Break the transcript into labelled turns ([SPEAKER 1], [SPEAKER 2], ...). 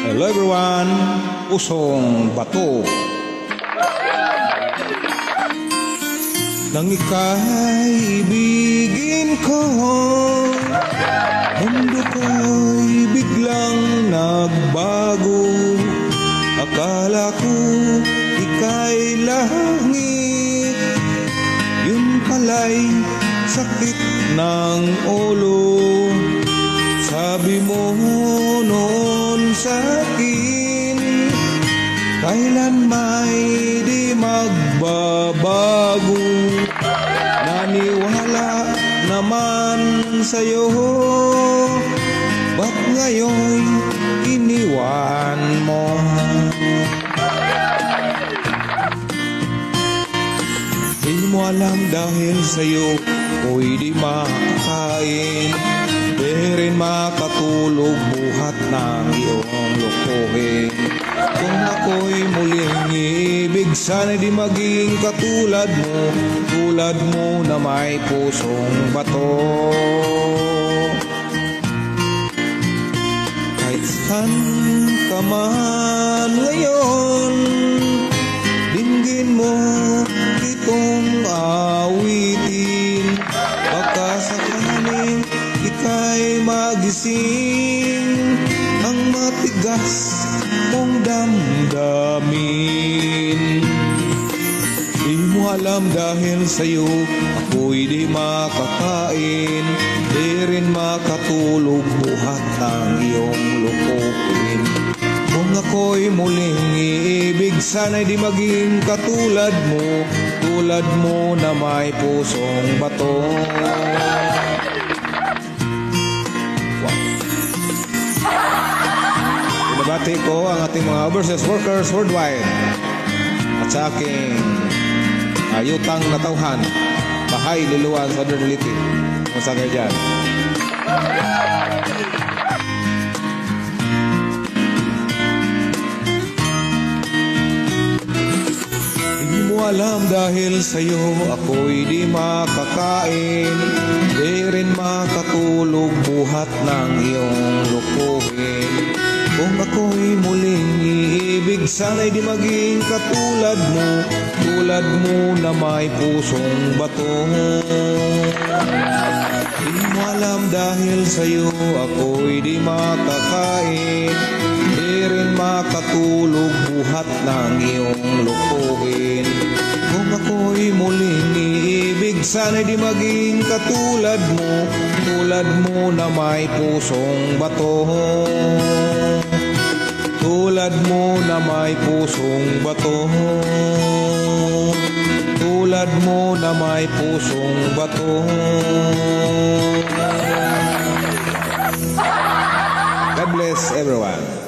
[SPEAKER 1] Hello everyone, Pusong Bato. Nang ika'y ibigin ko, mundo ko'y biglang nagbago. Akala ko ika'y langit, yun pala'y sakit ng ulo. Sabi mo noon sa'kin, kailan may di magbabago. Naniwala naman sa'yo, ba't ngayon iniwan mo? Di mo alam dahil sa'yo ko'y di makakain, di rin makatulog buhat ng iyong lukuhin. Kung ako'y muling ibig, sana'y di maging katulad mo na may pusong bato. Kahit saan ka man ngayon, dinggin mo itong awitin. Baka sakaling ika'y magising ang matigas mong damdamin. Di mo alam dahil sa'yo ako'y di makakain, di rin makatulog buhat ng iyong lukukin. Kung ako'y muling iibig, sana'y di maging katulad mo na may pusong bato. Binabati ko ang ating mga overseas workers worldwide at sa aking ayutang na tauhan, bahay luluan sa Dernaliti. Kumusta kayo dyan? Di mo alam dahil sa'yo ako'y di makakain, di rin makatulog buhat ng iyong lukuhin. Kung ako'y muling iibig, sana'y di maging katulad mo na may pusong bato. Di mo alam dahil sa'yo ako'y di makakain, di rin makatulog buhat ng iyong lukuhin. Kung ako'y muling iibig, sana'y di maging katulad mo na may pusong bato. Tulad mo na may pusong bato, tulad mo na may pusong bato. God bless everyone.